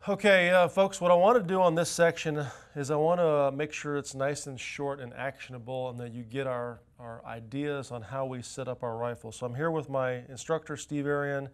Okay, folks, what I want to do on this section is I want to make sure it's nice and short and actionable and that you get our ideas on how we set up our rifles. So I'm here with my instructor, Steve Arian,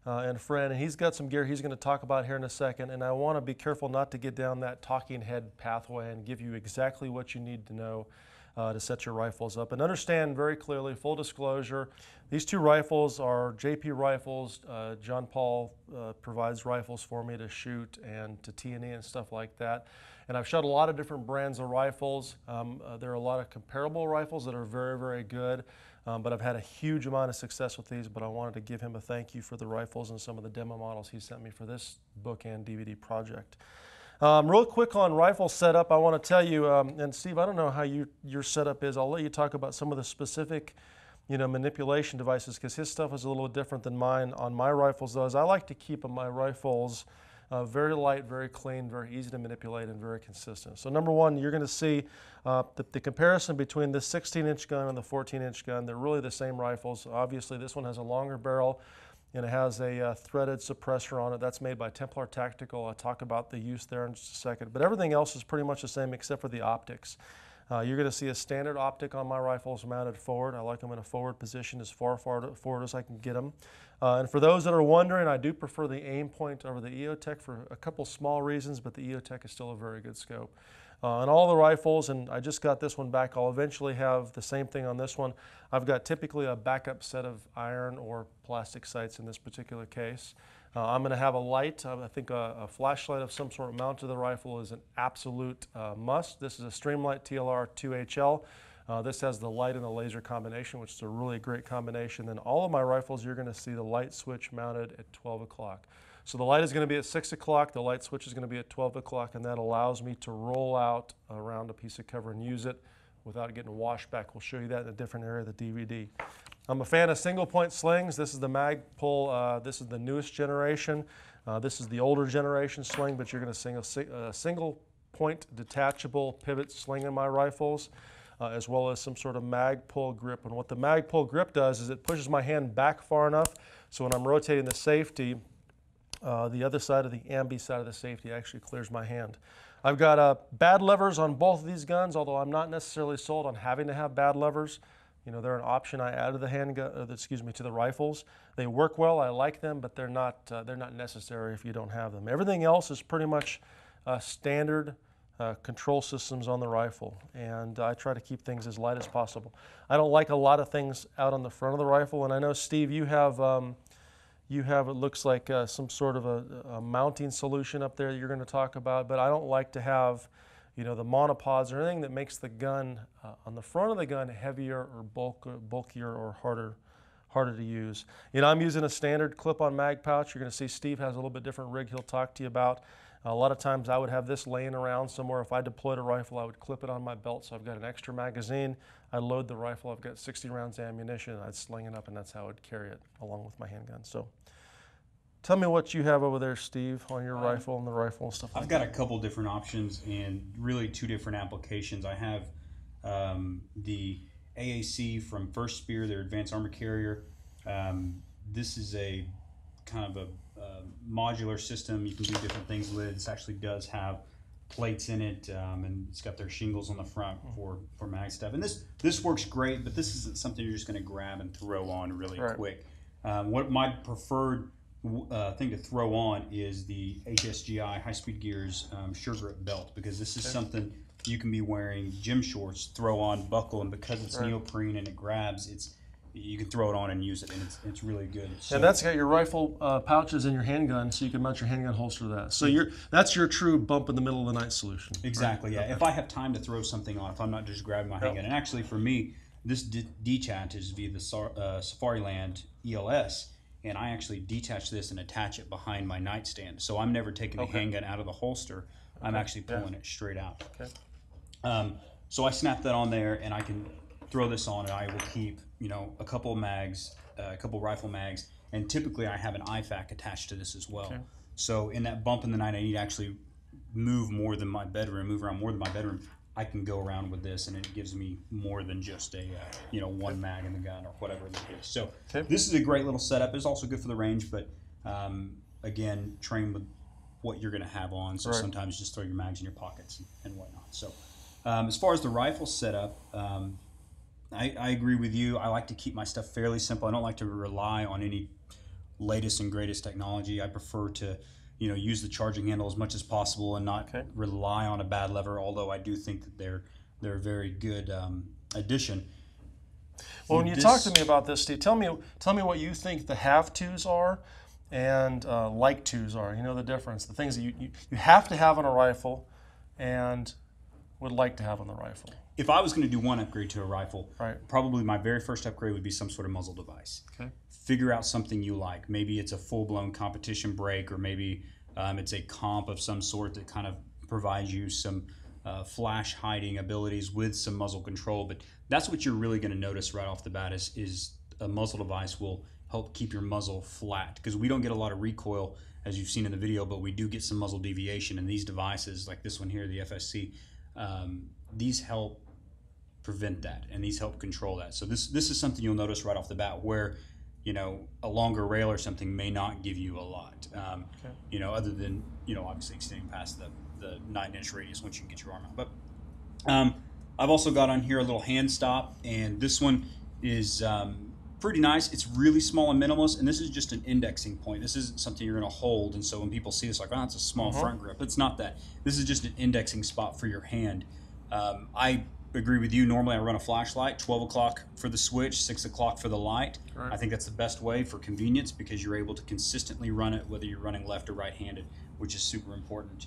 and friend, and he's got some gear he's going to talk about here in a second, and I want to be careful not to get down that talking head pathway and give you exactly what you need to know to set your rifles up. And understand very clearly, full disclosure, these two rifles are JP rifles. John Paul provides rifles for me to shoot and to T&E and stuff like that. And I've shot a lot of different brands of rifles. There are a lot of comparable rifles that are very, very good. But I've had a huge amount of success with these, but I wanted to give him a thank you for the rifles and some of the demo models he sent me for this book and DVD project. Real quick on rifle setup, I want to tell you, and Steve, I don't know how your setup is. I'll let you talk about some of the specific, manipulation devices, because his stuff is a little different than mine on my rifles. Though, I like to keep my rifles very light, very clean, very easy to manipulate, and very consistent. So number one, you're going to see the comparison between this 16-inch gun and the 14-inch gun. They're really the same rifles. Obviously, this one has a longer barrel, and it has a threaded suppressor on it. That's made by Templar Tactical. I'll talk about the use there in just a second. But everything else is pretty much the same except for the optics. You're going to see a standard optic on my rifles mounted forward. I like them in a forward position as far forward as I can get them. And for those that are wondering, I do prefer the aim point over the EOTech for a couple small reasons, but the EOTech is still a very good scope. On all the rifles, and I just got this one back, I'll eventually have the same thing on this one. I've got typically a backup set of iron or plastic sights in this particular case. I'm going to have a light. I think a flashlight of some sort mounted to the rifle is an absolute must. This is a Streamlight TLR 2HL. This has the light and the laser combination, which is a really great combination. Then all of my rifles, you're going to see the light switch mounted at 12 o'clock. So the light is going to be at 6 o'clock, the light switch is going to be at 12 o'clock, and that allows me to roll out around a piece of cover and use it without getting washed back. We'll show you that in a different area of the DVD. I'm a fan of single point slings. This is the Magpul, this is the newest generation. This is the older generation sling, but you're going to see a single point detachable pivot sling in my rifles, as well as some sort of Magpul grip. And what the Magpul grip does is it pushes my hand back far enough so when I'm rotating the safety, the other side of the ambi side of the safety actually clears my hand. I've got bad levers on both of these guns, although I'm not necessarily sold on having to have bad levers. They're an option I add to the handgun, to the rifles. They work well, I like them, but they're not necessary if you don't have them. Everything else is pretty much standard control systems on the rifle, and I try to keep things as light as possible. I don't like a lot of things out on the front of the rifle, and I know, Steve, you have it looks like some sort of a mounting solution up there that you're going to talk about, but I don't like to have the monopods or anything that makes the gun on the front of the gun heavier or bulkier or harder to use. I'm using a standard clip-on mag pouch. You're going to see Steve has a little bit different rig he'll talk to you about. A lot of times I would have this laying around somewhere. If I deployed a rifle, I would clip it on my belt so I've got an extra magazine. I'd load the rifle, I've got 60 rounds of ammunition, I'd sling it up, and that's how I'd carry it along with my handgun. So tell me what you have over there, Steve, on your rifle and the rifle and stuff like that. I've got a couple different options and really two different applications. I have the AAC from First Spear, their advanced armor carrier. This is a kind of a modular system. You can do different things with it. This actually does have plates in it, and it's got their shingles on the front for mag stuff. And this works great, but this isn't something you're just going to grab and throw on really quick. What my preferred thing to throw on is the HSGI High Speed Gears Sure Grip belt, because this is something you can be wearing gym shorts, throw on, buckle, and because it's neoprene and it grabs, you can throw it on and use it, and it's really good. So, and that's got your rifle pouches and your handgun, so you can mount your handgun holster to that. So that's your true bump in the middle of the night solution. Exactly, yeah. Okay. If I have time to throw something on, if I'm not just grabbing my handgun. And actually for me, this detach is via the Safariland ELS, and I actually detach this and attach it behind my nightstand. So I'm never taking the handgun out of the holster. I'm actually pulling it straight out. So I snap that on there, and I can throw this on, and I will keep a couple of mags, a couple rifle mags, and typically I have an IFAK attached to this as well. So in that bump in the night, I need to actually move around more than my bedroom. I can go around with this, and it gives me more than just a one mag in the gun or whatever it is. So this is a great little setup. It's also good for the range, but again, train with what you're going to have on. So Right. sometimes just throw your mags in your pockets and whatnot. So as far as the rifle setup, I agree with you. I like to keep my stuff fairly simple. I don't like to rely on any latest and greatest technology. I prefer to, use the charging handle as much as possible and not Okay. rely on a bad lever. Although I do think that they're a very good addition. Well, when you This- talk to me about this, Steve, tell me what you think the have-tos are and like-tos are. You know the difference, the things that you have to have on a rifle and would like to have on the rifle. If I was going to do one upgrade to a rifle, Right. probably my very first upgrade would be some sort of muzzle device. Okay. Figure out something you like. Maybe it's a full-blown competition brake, or maybe it's a comp of some sort that kind of provides you some flash hiding abilities with some muzzle control. But that's what you're really going to notice right off the bat is a muzzle device will help keep your muzzle flat, because we don't get a lot of recoil as you've seen in the video, but we do get some muzzle deviation. And these devices like this one here, the FSC, these help prevent that, and these help control that. So this is something you'll notice right off the bat, where a longer rail or something may not give you a lot. Other than obviously extending past the 9-inch radius once you can get your arm out. But I've also got on here a little hand stop, and this one is pretty nice. It's really small and minimalist, and this is just an indexing point. This isn't something you're going to hold, and so when people see this, like, oh, it's a small front grip. It's not that. This is just an indexing spot for your hand. I agree with you. Normally I run a flashlight, 12 o'clock for the switch, 6 o'clock for the light. Right. I think that's the best way for convenience, because you're able to consistently run it whether you're running left or right-handed, which is super important.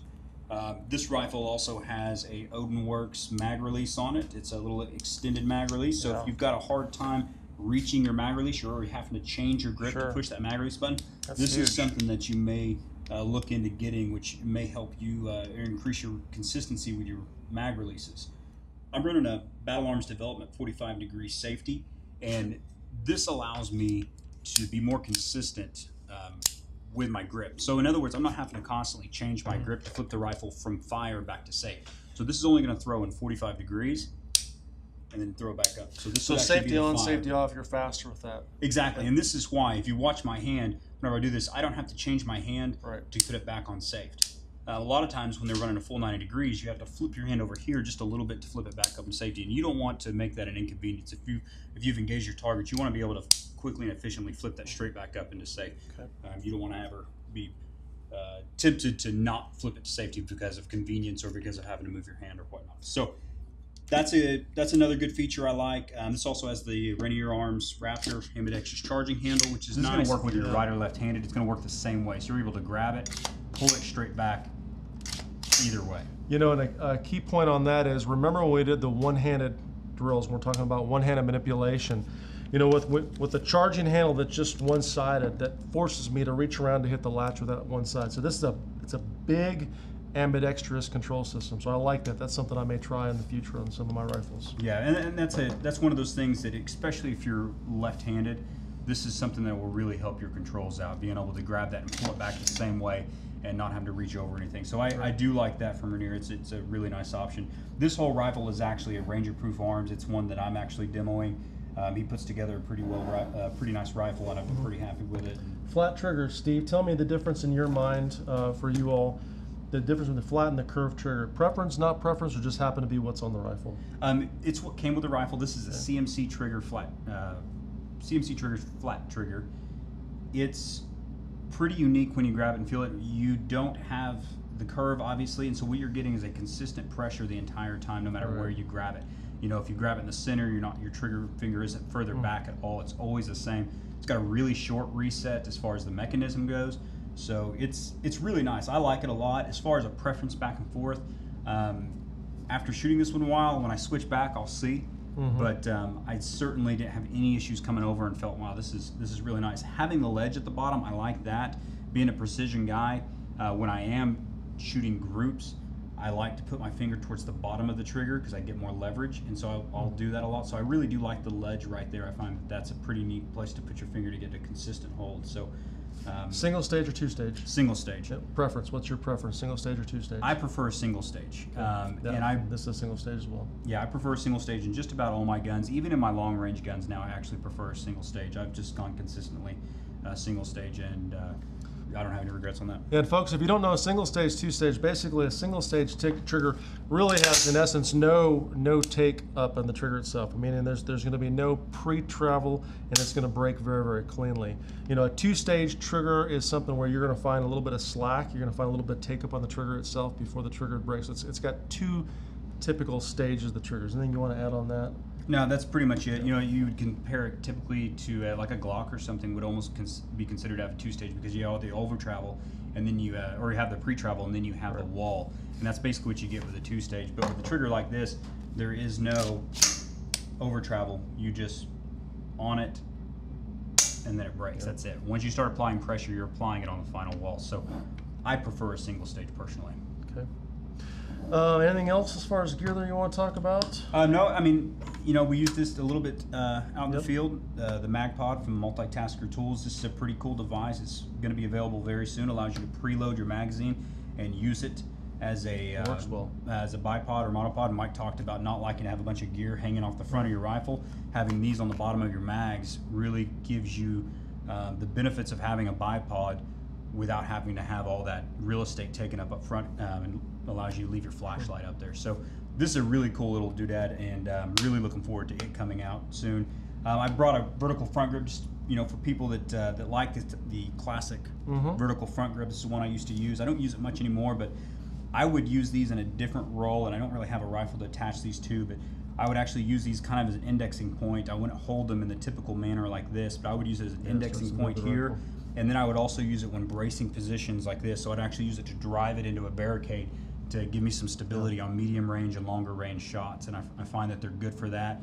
This rifle also has a Odin Works mag release on it. It's a little extended mag release, so Yeah. if you've got a hard time reaching your mag release, you're already having to change your grip Sure. to push that mag release button. That's This huge. is something that you may look into getting, which may help you increase your consistency with your mag releases. I'm running a Battle Arms Development 45-degree safety, and this allows me to be more consistent with my grip. So in other words, I'm not having to constantly change my grip to flip the rifle from fire back to safe. So this is only going to throw in 45 degrees and then throw it back up. So this So would actually be safety the on, fire. safety off, you're faster with that. Exactly, and this is why, if you watch my hand, whenever I do this, I don't have to change my hand Right. to put it back on safe. A lot of times when they're running a full 90 degrees, you have to flip your hand over here just a little bit to flip it back up in safety, and you don't want to make that an inconvenience. If you've engaged your target, you want to be able to quickly and efficiently flip that straight back up into safe. Okay. You don't want to ever be tempted to not flip it to safety because of convenience or because of having to move your hand or whatnot. So that's another good feature I like. This also has the Rainier Arms Raptor ambidextrous charging handle, which is This is nice. gonna Work with your right or left-handed. It's going to work the same way. So you're able to grab it, pull it straight back, either way. And a key point on that is, remember when we did the one-handed drills, we're talking about one-handed manipulation. With the charging handle that's just one-sided, that forces me to reach around to hit the latch with that one side. So it's a big ambidextrous control system. So I like that. That's something I may try in the future on some of my rifles. Yeah, and that's one of those things that, especially if you're left-handed, this is something that will really help your controls out, being able to grab that and pull it back the same way and not having to reach over anything. So I do like that from Rainier. It's a really nice option. This whole rifle is actually a Ranger Proof Arms. It's one that I'm actually demoing. He puts together a pretty nice rifle, and I've been pretty happy with it. Flat trigger, Steve, tell me the difference in your mind for you all, the difference between the flat and the curved trigger. Preference, not preference, or just happen to be what's on the rifle? It's what came with the rifle. This is a CMC trigger flat, CMC trigger flat trigger. It's pretty unique when you grab it and feel it. You don't have the curve, obviously, and so what you're getting is a consistent pressure the entire time, no matter where you grab it. If you grab it in the center, your trigger finger isn't further back at all. It's always the same. It's got a really short reset as far as the mechanism goes, so it's really nice. I like it a lot. As far as a preference back and forth, after shooting this one a while, when I switch back, I'll see. But I certainly didn't have any issues coming over and felt, wow, this is really nice. Having the ledge at the bottom, I like that. Being a precision guy, when I am shooting groups, I like to put my finger towards the bottom of the trigger because I get more leverage, and so I'll do that a lot. So I really do like the ledge right there. I find that's a pretty neat place to put your finger to get a consistent hold. So Single stage or two stage? single stage. Preference, what's your preference, single stage or two stage? I prefer a single stage, This is a single stage as well. Yeah, I prefer a single stage in just about all my guns. Even in my long range guns now, I actually prefer a single stage. I've just gone consistently single stage, and I don't have any regrets on that. And folks, if you don't know a single stage, two stage, basically a single stage trigger really has, in essence, no take up on the trigger itself. Meaning there's going to be no pre-travel, and it's going to break very, very cleanly. You know, a two-stage trigger is something where you're going to find a little bit of slack. You're going to find a little bit of take up on the trigger itself before the trigger breaks. It's got two typical stages of the triggers. Anything you want to add on that? No, that's pretty much it. You know, you would compare it typically to like a Glock or something would almost be considered to have a two-stage, because you have the over travel, and then you or you have the pre-travel, and then you have the wall, and that's basically what you get with a two-stage. But with a trigger like this, there is no over travel. You just on it, and then it breaks. That's it. Once you start applying pressure, you're applying it on the final wall. So I prefer a single stage personally. Okay. Anything else as far as gear that you want to talk about? No, I mean, you know, we use this a little bit out in the field. The MagPod from Multitasker Tools. This is a pretty cool device. It's going to be available very soon. Allows you to preload your magazine and use it as a as a bipod or monopod. Mike talked about not liking to have a bunch of gear hanging off the front of your rifle. Having these on the bottom of your mags really gives you the benefits of having a bipod without having to have all that real estate taken up front, and allows you to leave your flashlight up there. So this is a really cool little doodad, and I'm really looking forward to it coming out soon. I brought a vertical front grip, just, you know, for people that like the classic vertical front grip. This is one I used to use. I don't use it much anymore, but I would use these in a different role, and I don't really have a rifle to attach these to, but I would actually use these kind of as an indexing point. I wouldn't hold them in the typical manner like this, but I would use it as an indexing point here. And then I would also use it when bracing positions like this. So I'd actually use it to drive it into a barricade to give me some stability on medium range and longer range shots. And I find that they're good for that.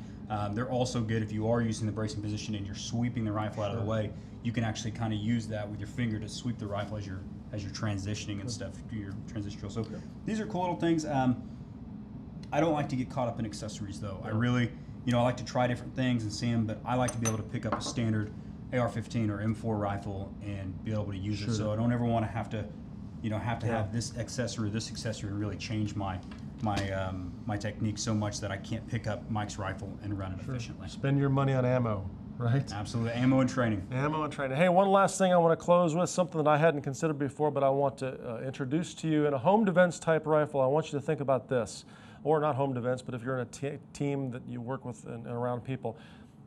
They're also good if you are using the bracing position and you're sweeping the rifle out of the way. You can actually kind of use that with your finger to sweep the rifle as you're transitioning and stuff, do your transition drill. So these are cool little things. I don't like to get caught up in accessories though. I really, you know, I like to try different things and see them, but I like to be able to pick up a standard AR-15 or M4 rifle and be able to use it. So I don't ever want to have to, you know, have this accessory, and really change my technique so much that I can't pick up Mike's rifle and run it efficiently. Spend your money on ammo, right? Absolutely, ammo and training. Ammo and training. Hey, one last thing I want to close with, something that I hadn't considered before, but I want to introduce to you. In a home defense type rifle, I want you to think about this, or not home defense, but if you're in a team that you work with and around people.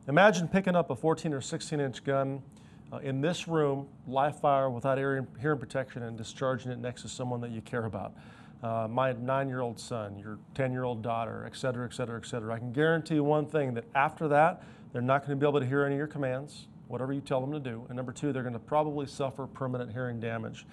Imagine picking up a 14 or 16-inch gun in this room, live fire without hearing protection, and discharging it next to someone that you care about. My 9-year-old son, your 10-year-old daughter, et cetera, et cetera, et cetera. I can guarantee you one thing, that after that, they're not going to be able to hear any of your commands, whatever you tell them to do. And number two, they're going to probably suffer permanent hearing damage.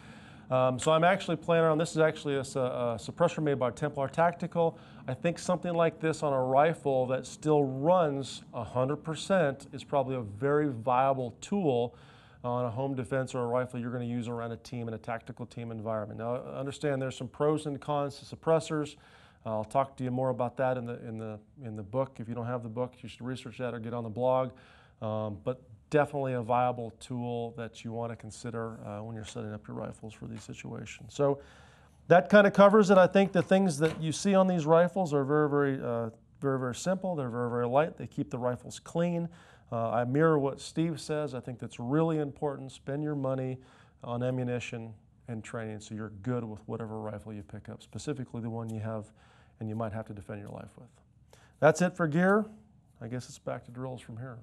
So I'm actually planning on, this is actually a suppressor made by Templar Tactical. I think something like this on a rifle that still runs 100% is probably a very viable tool on a home defense or a rifle you're going to use around a team in a tactical team environment. Now, understand there's some pros and cons to suppressors. I'll talk to you more about that in the book. If you don't have the book, you should research that or get on the blog. But definitely a viable tool that you want to consider when you're setting up your rifles for these situations. So that kind of covers it. I think the things that you see on these rifles are very simple. They're very, very light. They keep the rifles clean. I mirror what Steve says. I think that's really important. Spend your money on ammunition and training so you're good with whatever rifle you pick up, specifically the one you have and you might have to defend your life with. That's it for gear. I guess it's back to drills from here.